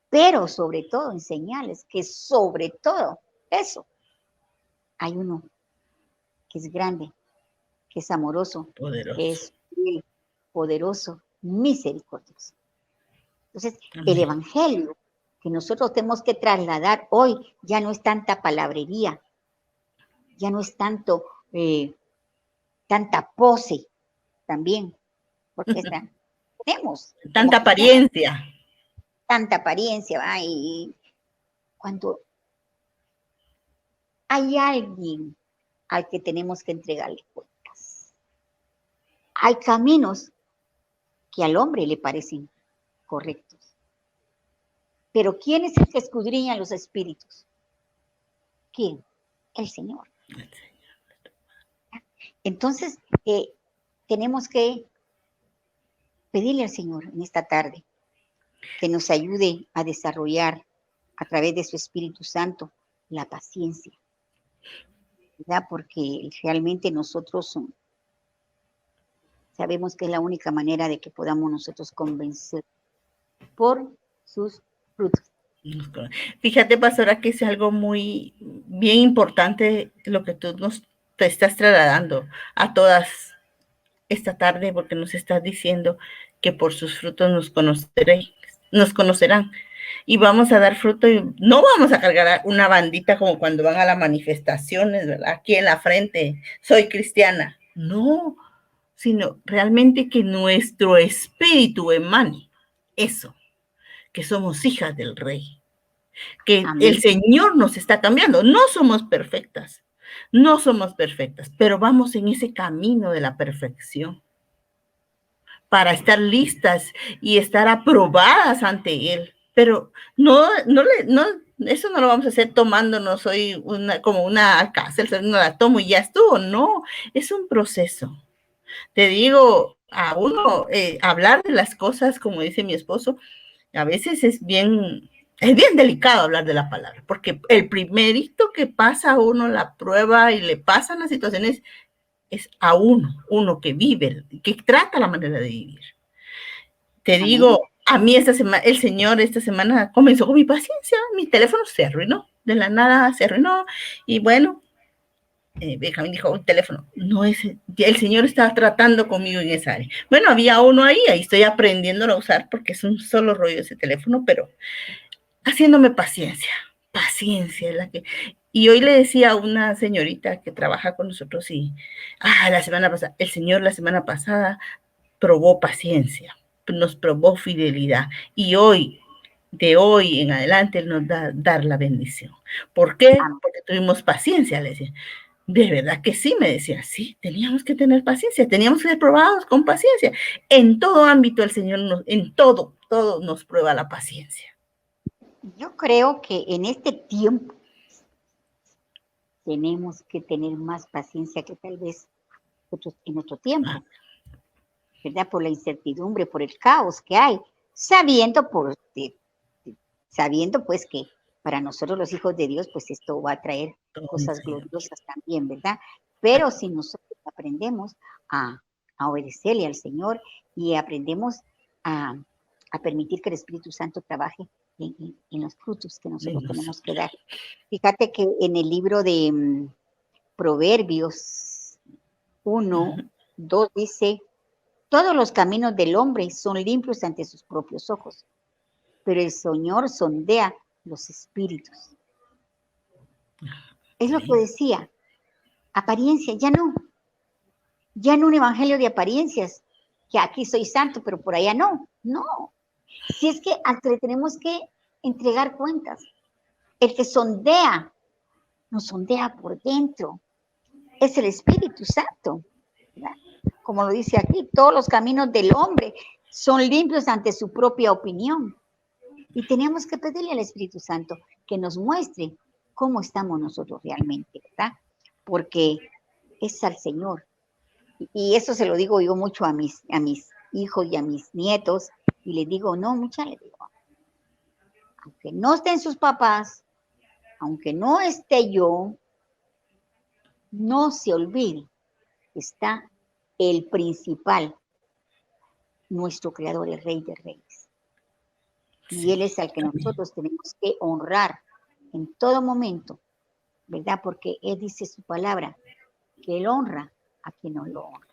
pero sobre todo enseñarles que sobre todo eso hay uno que es grande, que es amoroso, que es poderoso, misericordioso. Entonces, el evangelio que nosotros tenemos que trasladar hoy ya no es tanta palabrería, ya no es tanta pose también, porque tenemos tanta apariencia. Tanta apariencia, ¿va? Y cuando hay alguien al que tenemos que entregarle cuentas. Hay caminos que al hombre le parecen correctos. Pero ¿quién es el que escudriña los espíritus? ¿Quién? El Señor. Entonces, tenemos que pedirle al Señor en esta tarde que nos ayude a desarrollar a través de su Espíritu Santo la paciencia, ¿verdad? Porque realmente nosotros sabemos que es la única manera de que podamos nosotros convencer por sus frutos. Fíjate, pastora, que es algo muy bien importante lo que tú te estás trasladando a todas esta tarde, porque nos estás diciendo que por sus frutos nos conocerán. y vamos a dar fruto y no vamos a cargar una bandita como cuando van a las manifestaciones, ¿verdad? Aquí en la frente, soy cristiana. No, sino realmente que nuestro espíritu emane eso, que somos hijas del Rey, que Amén. el Señor nos está cambiando. No somos perfectas, no somos perfectas, pero vamos en ese camino de la perfección para estar listas y estar aprobadas ante Él. Pero eso no lo vamos a hacer tomándonos hoy como una cárcel, no la tomo y ya estuvo. No, es un proceso. Te digo, a uno hablar de las cosas, como dice mi esposo, a veces es bien delicado hablar de la palabra, porque el primerito que pasa a uno la prueba y le pasan las situaciones es a uno que vive, que trata la manera de vivir. Te Amén. digo, a mí el Señor esta semana comenzó con mi paciencia, mi teléfono se arruinó, de la nada se arruinó, y bueno, Benjamín dijo, un teléfono, no es, el Señor estaba tratando conmigo en esa área. Bueno, había uno ahí estoy aprendiéndolo a usar porque es un solo rollo ese teléfono, pero haciéndome paciencia es la que... Y hoy le decía a una señorita que trabaja con nosotros y, la semana pasada, el Señor la semana pasada probó paciencia, nos probó fidelidad y hoy, de hoy en adelante, Él nos da dar la bendición. ¿Por qué? Amén. Porque tuvimos paciencia, le decía. De verdad que sí, me decía, sí, teníamos que tener paciencia, teníamos que ser probados con paciencia. En todo ámbito el Señor, en todo nos prueba la paciencia. Yo creo que en este tiempo tenemos que tener más paciencia que tal vez en otro tiempo, ¿verdad? Por la incertidumbre, por el caos que hay, sabiendo pues que para nosotros los hijos de Dios, pues esto va a traer cosas gloriosas también, ¿verdad? Pero si nosotros aprendemos a obedecerle al Señor y aprendemos a permitir que el Espíritu Santo trabaje en los frutos que nosotros tenemos que dar. Fíjate que en el libro de Proverbios 1:2 dice, todos los caminos del hombre son limpios ante sus propios ojos, pero el Señor sondea los espíritus. Es lo que decía, apariencia, ya no un evangelio de apariencias, que aquí soy santo, pero por allá no. Si es que hasta le tenemos que entregar cuentas. El que sondea, nos sondea por dentro, es el Espíritu Santo, ¿verdad? Como lo dice aquí, todos los caminos del hombre son limpios ante su propia opinión. Y tenemos que pedirle al Espíritu Santo que nos muestre cómo estamos nosotros realmente, ¿verdad? Porque es al Señor. Y eso se lo digo yo mucho a mis hijos y a mis nietos, y les digo, no, les digo, aunque no estén sus papás, aunque no esté yo, no se olvide, está el principal, nuestro Creador, el Rey de Reyes. Y Él es al que nosotros tenemos que honrar en todo momento, ¿verdad? Porque Él dice su palabra, que Él honra a quien no lo honra.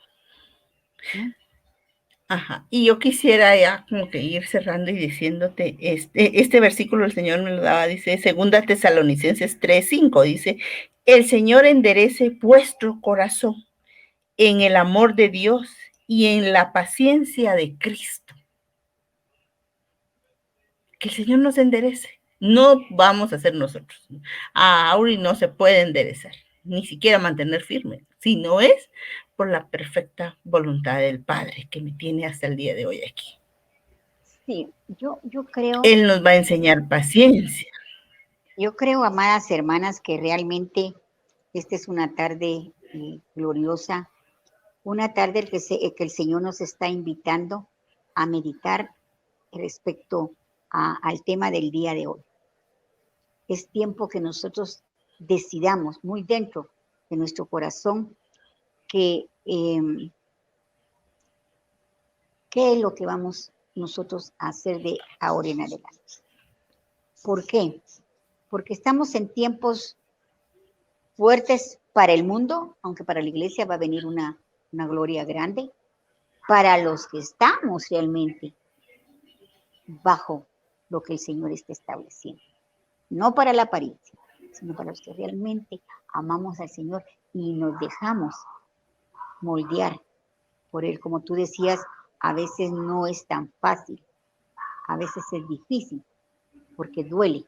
¿Sí? Ajá, y yo quisiera ya como que ir cerrando y diciéndote, este versículo el Señor me lo daba, dice, 2 Tesalonicenses 3:5, dice, el Señor enderece vuestro corazón en el amor de Dios y en la paciencia de Cristo. Que el Señor nos enderece, no vamos a ser nosotros. A Auri no se puede enderezar, ni siquiera mantener firme, si no es por la perfecta voluntad del Padre que me tiene hasta el día de hoy aquí. Sí, yo creo... Él nos va a enseñar paciencia. Yo creo, amadas hermanas, que realmente esta es una tarde gloriosa, una tarde que el Señor nos está invitando a meditar respecto al tema del día de hoy. Es tiempo que nosotros decidamos muy dentro de nuestro corazón qué es lo que vamos nosotros a hacer de ahora en adelante. ¿Por qué? Porque estamos en tiempos fuertes para el mundo, aunque para la iglesia va a venir una gloria grande. Para los que estamos realmente bajo lo que el Señor está estableciendo. No para la apariencia, sino para los que realmente amamos al Señor y nos dejamos moldear por Él. Como tú decías, a veces no es tan fácil, a veces es difícil, porque duele,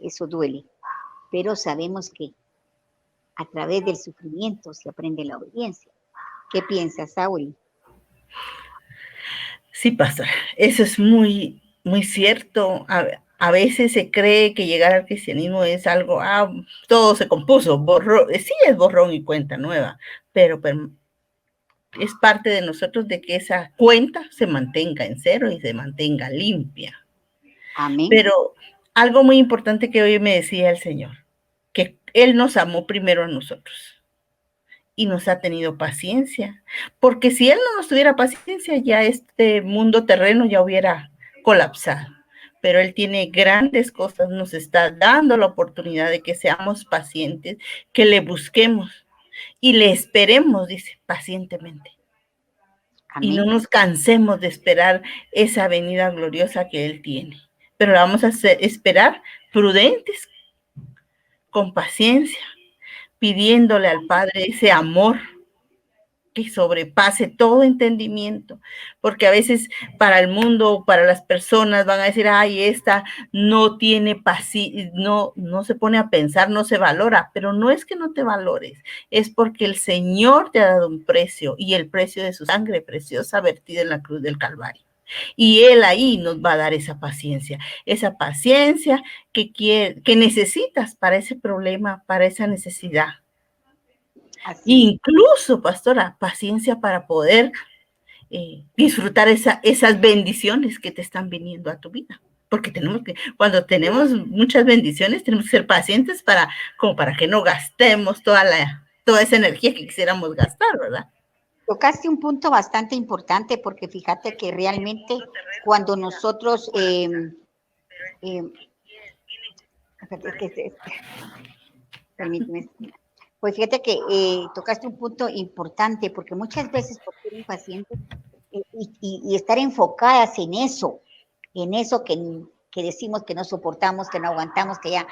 eso duele. Pero sabemos que a través del sufrimiento se aprende la obediencia. ¿Qué piensas, Saúl? Sí, pastor, eso es muy, muy cierto. A veces se cree que llegar al cristianismo es algo, todo se compuso, sí es borrón y cuenta nueva, pero es parte de nosotros de que esa cuenta se mantenga en cero y se mantenga limpia. Amén. Pero algo muy importante que hoy me decía el Señor, que Él nos amó primero a nosotros y nos ha tenido paciencia, porque si Él no nos tuviera paciencia, ya este mundo terreno ya hubiera colapsado. Pero Él tiene grandes cosas, nos está dando la oportunidad de que seamos pacientes, que le busquemos y le esperemos, dice, pacientemente. Amén. Y no nos cansemos de esperar esa venida gloriosa que Él tiene. Pero la vamos a esperar prudentes, con paciencia, pidiéndole al Padre ese amor que sobrepase todo entendimiento, porque a veces para el mundo, para las personas van a decir, ay, esta no tiene paciencia, no se pone a pensar, no se valora, pero no es que no te valores, es porque el Señor te ha dado un precio y el precio de su sangre preciosa vertida en la cruz del Calvario. Y Él ahí nos va a dar esa paciencia que necesitas para ese problema, para esa necesidad. Incluso, pastora, paciencia para poder disfrutar esas bendiciones que te están viniendo a tu vida. Porque cuando tenemos muchas bendiciones, tenemos que ser pacientes como para que no gastemos toda esa energía que quisiéramos gastar, ¿verdad? Tocaste un punto bastante importante porque fíjate que realmente cuando nosotros permíteme. Pues fíjate que tocaste un punto importante porque muchas veces por ser impacientes y estar enfocadas en eso que decimos que no soportamos, que no aguantamos, que ya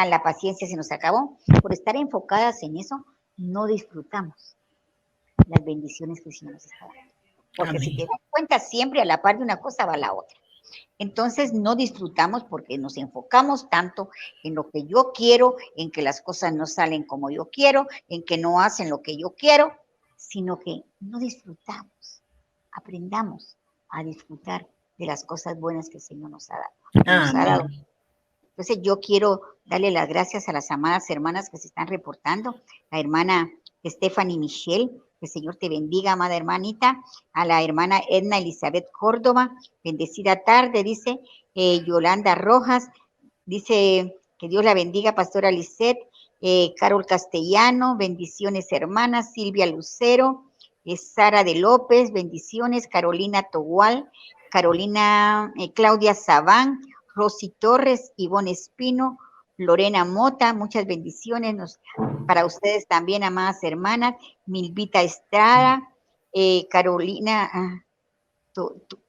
la paciencia se nos acabó, por estar enfocadas en eso, no disfrutamos las bendiciones que el Señor nos está dando. Porque Amén. Si te das cuenta, siempre a la par de una cosa va la otra. Entonces no disfrutamos porque nos enfocamos tanto en lo que yo quiero, en que las cosas no salen como yo quiero, en que no hacen lo que yo quiero, sino que no disfrutamos. Aprendamos a disfrutar de las cosas buenas que el Señor nos ha dado. Entonces yo quiero darle las gracias a las amadas hermanas que se están reportando, la hermana Stephanie Michelle, que el Señor te bendiga, amada hermanita, a la hermana Edna Elizabeth Córdoba, bendecida tarde, dice Yolanda Rojas, dice que Dios la bendiga, pastora Lisette, Carol Castellano, bendiciones hermanas, Silvia Lucero, Sara de López, bendiciones, Carolina Togual, Claudia Sabán, Rosy Torres, Ivonne Espino, Lorena Mota, muchas bendiciones para ustedes también, amadas hermanas, Milvita Estrada, Carolina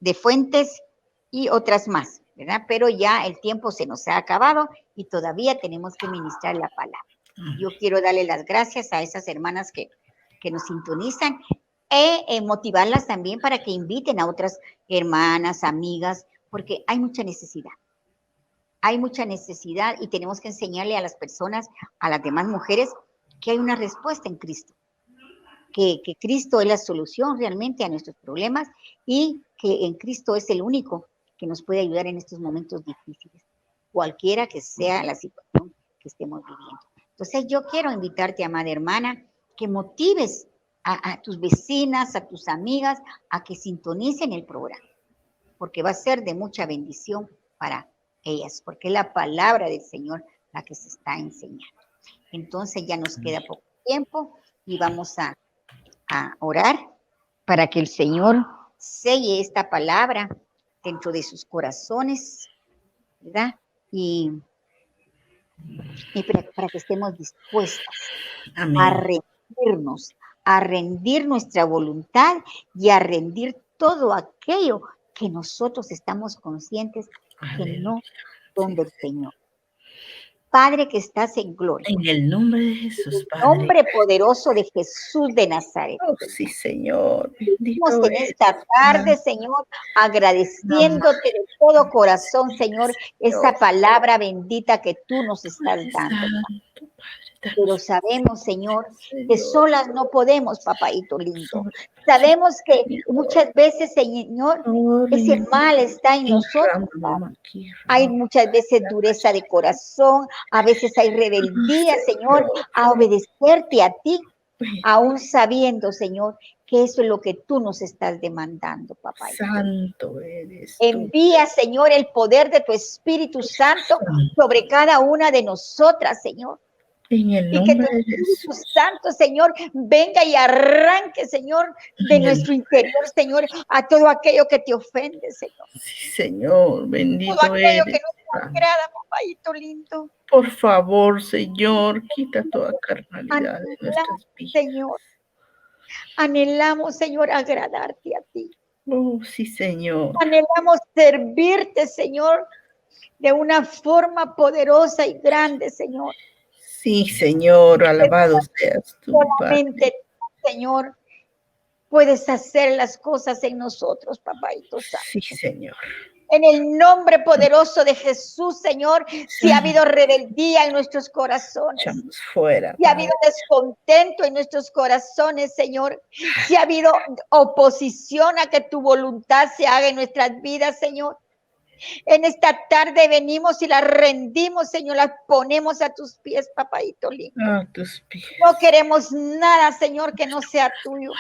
de Fuentes y otras más, ¿verdad? Pero ya el tiempo se nos ha acabado y todavía tenemos que ministrar la palabra. Yo quiero darle las gracias a esas hermanas que nos sintonizan e motivarlas también para que inviten a otras hermanas, amigas, porque hay mucha necesidad. Hay mucha necesidad y tenemos que enseñarle a las personas, a las demás mujeres, que hay una respuesta en Cristo, que Cristo es la solución realmente a nuestros problemas y que en Cristo es el único que nos puede ayudar en estos momentos difíciles, cualquiera que sea la situación que estemos viviendo. Entonces yo quiero invitarte, amada hermana, que motives a tus vecinas, a tus amigas, a que sintonicen el programa, porque va a ser de mucha bendición para ellas, porque es la palabra del Señor la que se está enseñando. Entonces ya nos queda poco tiempo y vamos a orar para que el Señor selle esta palabra dentro de sus corazones, ¿verdad? Y para que estemos dispuestas Amén. A rendir nuestra voluntad y a rendir todo aquello que nosotros estamos conscientes que Aleluya. no son Sí, del Señor. Padre que estás en gloria, en el nombre de Jesús, en el Padre. nombre poderoso de Jesús de Nazaret. Oh, sí, Señor. Venimos Bendito en eres. esta tarde, Señor, agradeciéndote de todo corazón, Señor, esa palabra bendita que tú nos estás dando. Santo, Padre, Pero danos sabemos, Señor, que Señor, solas no podemos, papaito lindo. sobre Sabemos que Señor. muchas veces, Señor, Oh, ese Señor. mal está en nosotros. Hay muchas veces dureza de corazón, a veces hay rebeldía, Señor, a obedecerte a ti, aún sabiendo, Señor, que eso es lo que tú nos estás demandando, papá. Santo eres tú. Envía, Señor, el poder de tu Espíritu Santo sobre cada una de nosotras, Señor. En el Y que tu nombre de Espíritu Jesús. Santo, Señor, venga y arranque, Señor, de nuestro interior, Señor, a todo aquello que te ofende, Señor. Sí, Señor, bendito Todo aquello eres. que no te agrada, papayito lindo. Por favor, Señor, quita toda carnalidad de nuestras vidas. Señor, anhelamos, Señor, agradarte a ti. Oh, sí, Señor. Anhelamos servirte, Señor, de una forma poderosa y grande, Señor. Sí, Señor, alabado seas tú, Padre. Solamente tú, Señor, puedes hacer las cosas en nosotros, papayito santo. Sí, Señor. En el nombre poderoso de Jesús, Señor, si ha habido rebeldía en nuestros corazones, Echamos fuera. si ha habido descontento en nuestros corazones, Señor, si ha habido oposición a que tu voluntad se haga en nuestras vidas, Señor, en esta tarde venimos y las rendimos, Señor, las ponemos a tus pies, papayito lindo. A tus pies. No queremos nada, Señor, que no sea tuyo.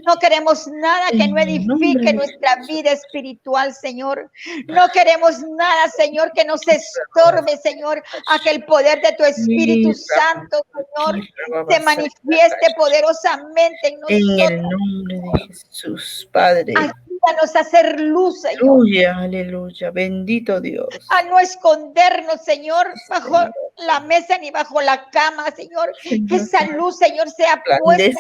No queremos nada que no edifique nuestra vida espiritual, Señor. No queremos nada, Señor, que nos estorbe, Señor, a que el poder de tu Espíritu Santo, Señor, se manifieste poderosamente en En nosotros. el nombre de Jesús, Padre. Ayúdanos a hacer luz, Señor. Aleluya, aleluya. Bendito Dios. A no escondernos, Señor, bajo la mesa ni bajo la cama, Señor. Que esa luz, Señor, sea puesta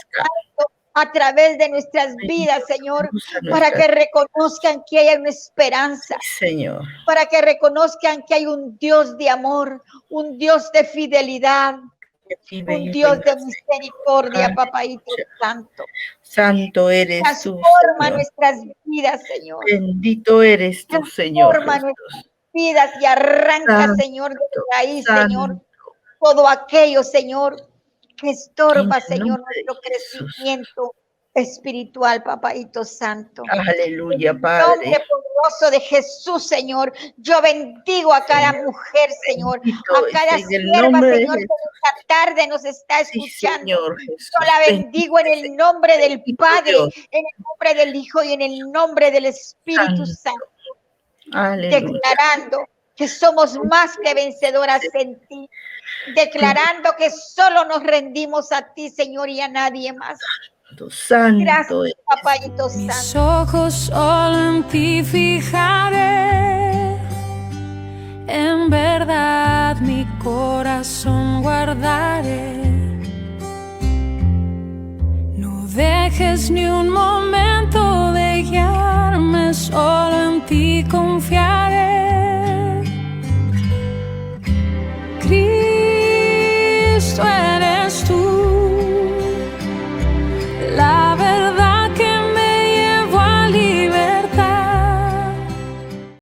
a través de nuestras vidas, Señor, para que reconozcan que hay una esperanza, Señor, para que reconozcan que hay un Dios de amor, un Dios de fidelidad, un Dios de misericordia, papayito santo. Santo eres tú, Transforma nuestras vidas, Señor. Bendito eres tú, Señor. Transforma nuestras vidas y arranca, Santo, Señor, de ahí, Señor, todo aquello, Señor, que estorba, Señor, nuestro crecimiento espiritual, papayito santo. Aleluya, Padre. En el nombre poderoso de Jesús, Señor, yo bendigo a cada mujer, Señor, a cada sierva, Señor, que esta tarde nos está escuchando. Sí, yo la bendigo en el nombre del Padre, en el nombre del Hijo y en el nombre del Espíritu Santo. Aleluya. Declarando que somos más que vencedoras en ti, declarando que solo nos rendimos a ti, Señor, y a nadie más. Santo. Gracias, papayito santo. Mis ojos solo en ti fijaré, en verdad mi corazón guardaré. No dejes ni un momento de guiarme, solo en ti confiaré. Cristo